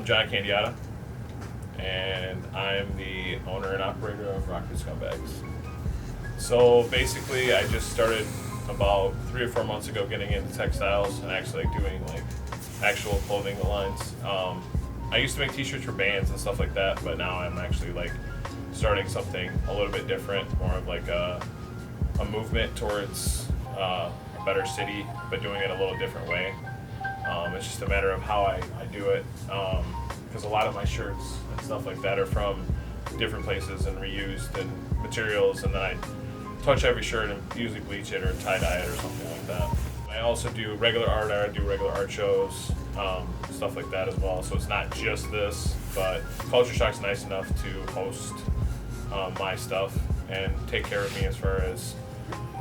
I'm John Candiotta, and I'm the owner and operator of Rockford Scumbags. So basically, I just started about 3 or 4 months ago getting into textiles and actually doing actual clothing lines. I used to make t-shirts for bands and stuff like that, but now I'm actually starting something a little bit different, more of a movement towards a better city, but doing it a little different way. It's just a matter of how I do it, because a lot of my shirts and stuff like that are from different places and reused and materials, and then I touch every shirt and usually bleach it or tie-dye it or something like that. I also do regular art. I do regular art shows, stuff like that as well. So it's not just this, but Culture Shock's nice enough to host my stuff and take care of me as far as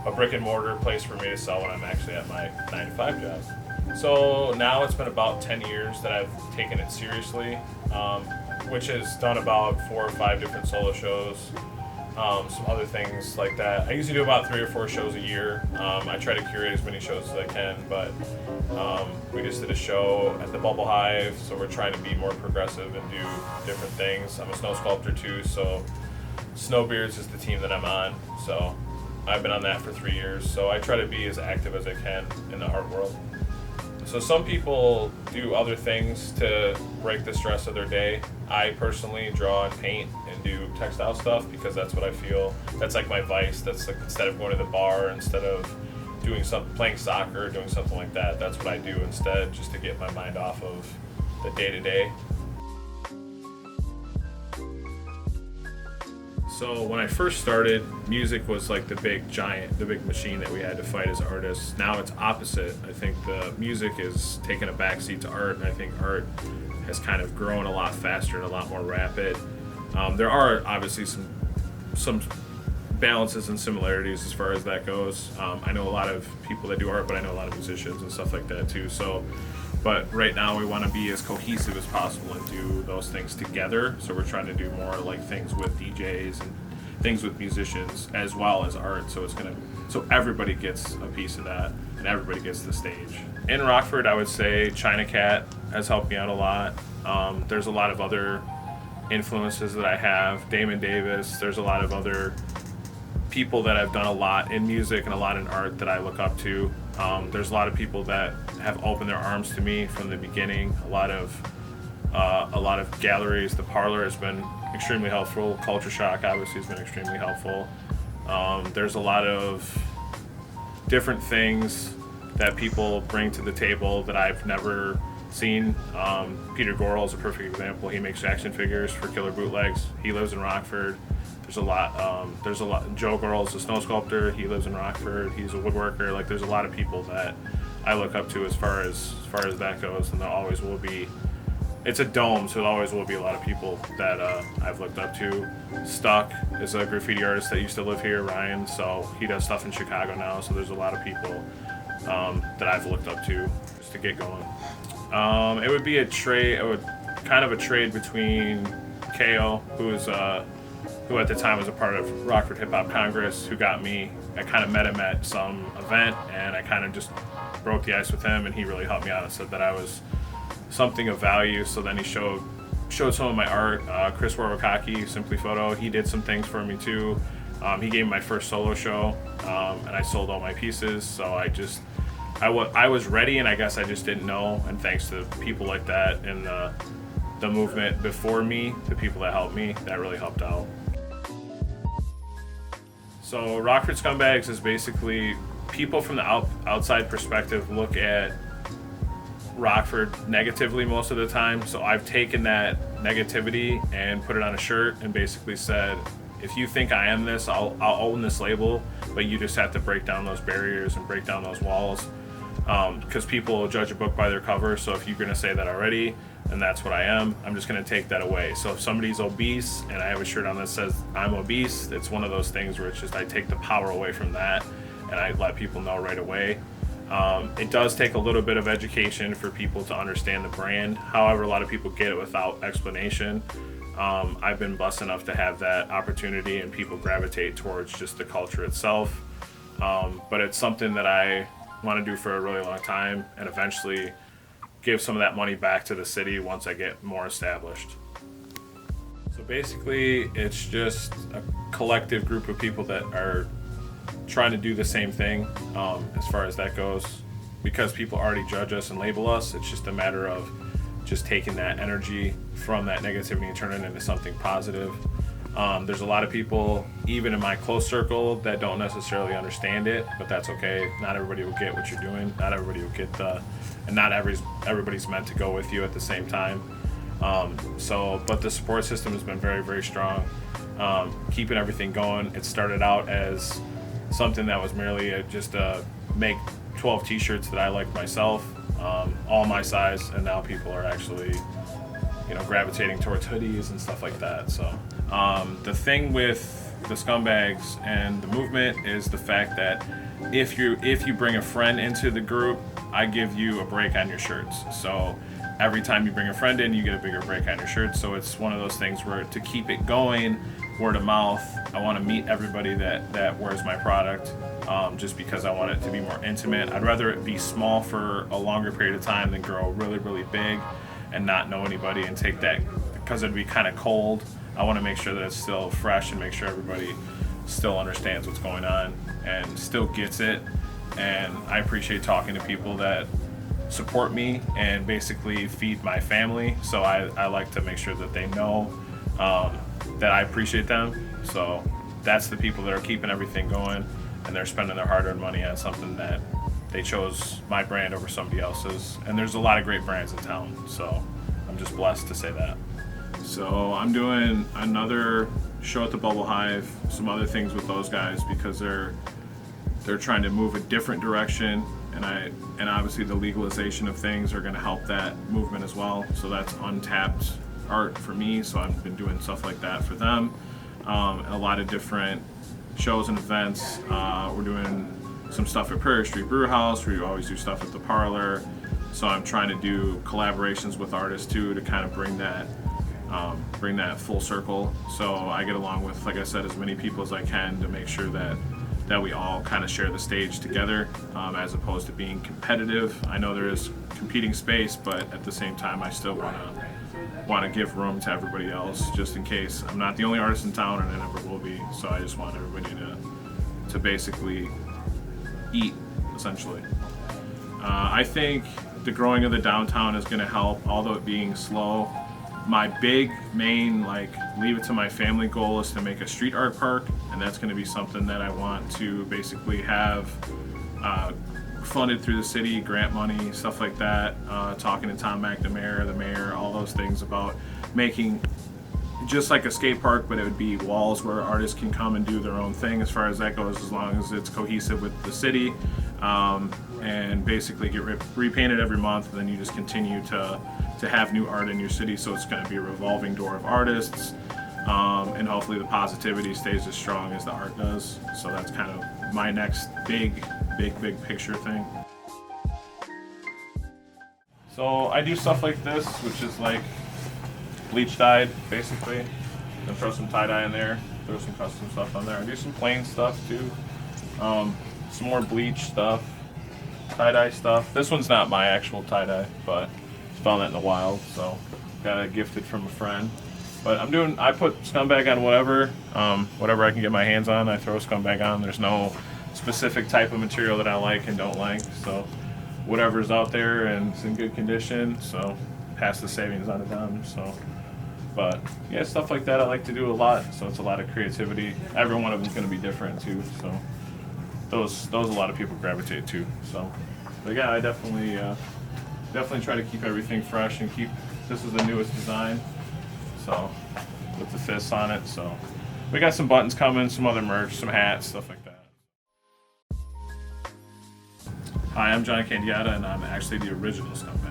a brick and mortar place for me to sell when I'm actually at my 9-to-5 job. So now it's been about 10 years that I've taken it seriously, which has done about 4 or 5 different solo shows, some other things like that. I usually do about 3 or 4 shows a year. I try to curate as many shows as I can, but we just did a show at the Bubble Hive, so we're trying to be more progressive and do different things. I'm a snow sculptor too, so Snowbeards is the team that I'm on. So I've been on that for 3 years, so I try to be as active as I can in the art world. So some people do other things to break the stress of their day. I personally draw and paint and do textile stuff because that's what I feel. That's like my vice. That's like, instead of going to the bar, instead of playing soccer, doing something like that, that's what I do instead, just to get my mind off of the day-to-day. So when I first started, music was like the big machine that we had to fight as artists. Now it's opposite. I think the music is taking a backseat to art, and I think art has kind of grown a lot faster and a lot more rapid. There are obviously some balances and similarities as far as that goes. I know a lot of people that do art, but I know a lot of musicians and stuff like that too. But right now we want to be as cohesive as possible and do those things together. So we're trying to do more things with DJs and things with musicians as well as art. So so everybody gets a piece of that and everybody gets the stage. In Rockford, I would say China Cat has helped me out a lot. There's a lot of other influences that I have. Damon Davis. There's a lot of other people that have done a lot in music and a lot in art that I look up to. There's a lot of people that have opened their arms to me from the beginning. A lot of galleries. The Parlor has been extremely helpful. Culture Shock obviously has been extremely helpful. There's a lot of different things that people bring to the table that I've never seen. Peter Gorel is a perfect example. He makes action figures for Killer Bootlegs. He lives in Rockford. There's a lot. Joe Gorel's a snow sculptor. He lives in Rockford. He's a woodworker. There's a lot of people that I look up to as far as that goes, and there always will be. It's a dome, so there always will be a lot of people that I've looked up to. Stuck is a graffiti artist that used to live here, Ryan. So he does stuff in Chicago now. So there's a lot of people that I've looked up to just to get going. It would be a trade. It would kind of a trade between KO, who at the time was a part of Rockford Hip Hop Congress, who got me. I kind of met him at some event, and I kind of just broke the ice with him, and he really helped me out and said that I was something of value. So then he showed some of my art. Chris Warwickaki, Simply Photo, he did some things for me too. He gave me my first solo show, and I sold all my pieces. So I was ready, and I guess I just didn't know. And thanks to people like that and the movement before me, the people that helped me, that really helped out. So Rockford Scumbags is basically people from the outside perspective look at Rockford negatively most of the time. So I've taken that negativity and put it on a shirt and basically said, if you think I am this, I'll own this label, but you just have to break down those barriers and break down those walls, because people will judge a book by their cover. So if you're going to say that already, and that's what I am, I'm just going to take that away. So if somebody's obese and I have a shirt on that says I'm obese, it's one of those things where it's just I take the power away from that and I let people know right away. It does take a little bit of education for people to understand the brand. However, a lot of people get it without explanation. I've been blessed enough to have that opportunity, and people gravitate towards just the culture itself. But it's something that I want to do for a really long time, and eventually give some of that money back to the city once I get more established. So basically, it's just a collective group of people that are trying to do the same thing as far as that goes. Because people already judge us and label us, it's just a matter of just taking that energy from that negativity and turning it into something positive. There's a lot of people, even in my close circle, that don't necessarily understand it, but that's okay. Not everybody will get what you're doing. Not everybody will get and not everybody's meant to go with you at the same time. But the support system has been very, very strong, keeping everything going. It started out as something that was merely just a make 12 t-shirts that I liked myself, all my size, and now people are actually, gravitating towards hoodies and stuff like that. So the thing with the Scumbags and the movement is the fact that if you bring a friend into the group, I give you a break on your shirts. So every time you bring a friend in, you get a bigger break on your shirts. So it's one of those things where, to keep it going, word of mouth, I want to meet everybody that wears my product, just because I want it to be more intimate. I'd rather it be small for a longer period of time than grow really, really big and not know anybody and take that, because it'd be kind of cold. I want to make sure that it's still fresh and make sure everybody still understands what's going on and still gets it. And I appreciate talking to people that support me and basically feed my family. So I like to make sure that they know that I appreciate them. So that's the people that are keeping everything going, and they're spending their hard-earned money on something that they chose my brand over somebody else's. And there's a lot of great brands in town, so I'm just blessed to say that. So I'm doing another show at the Bubble Hive, some other things with those guys, because they're trying to move a different direction, and obviously the legalization of things are going to help that movement as well. So that's untapped art for me, so I've been doing stuff like that for them. A lot of different shows and events. We're doing some stuff at Prairie Street Brew House. We always do stuff at the Parlor. So I'm trying to do collaborations with artists too, to kind of bring that full circle. So I get along with, like I said, as many people as I can to make sure that we all kind of share the stage together, as opposed to being competitive. I know there is competing space, but at the same time, I still want to give room to everybody else, just in case I'm not the only artist in town, and I never will be. So I just want everybody to basically eat, essentially. I think the growing of the downtown is going to help, although it being slow. My big main, leave it to my family goal is to make a street art park, and that's going to be something that I want to basically have funded through the city, grant money, stuff like that. Talking to Tom McNamara, the mayor, all those things about making just like a skate park, but it would be walls where artists can come and do their own thing as far as that goes, as long as it's cohesive with the city, and basically get repainted every month, and then you just continue to have new art in your city. So it's going to be a revolving door of artists, and hopefully the positivity stays as strong as the art does. So that's kind of my next big picture thing. So I do stuff like this, which is like bleach dyed, basically, and throw some tie-dye in there, throw some custom stuff on there. I do some plain stuff too, some more bleach stuff, tie-dye stuff. This one's not my actual tie-dye, but found that in the wild, so got it gifted from a friend. But I put Scumbag on whatever I can get my hands on. I throw Scumbag on. There's no specific type of material that I like and don't like, so whatever's out there and it's in good condition, so pass the savings on to them. So, but yeah, stuff like that I like to do a lot, so it's a lot of creativity. Every one of them's going to be different too, so those a lot of people gravitate to. So, but yeah, I definitely try to keep everything fresh and this is the newest design, so with the fists on it. So we got some buttons coming, some other merch, some hats, stuff like that. Hi, I'm John Candiotta, and I'm actually the original Scumbag.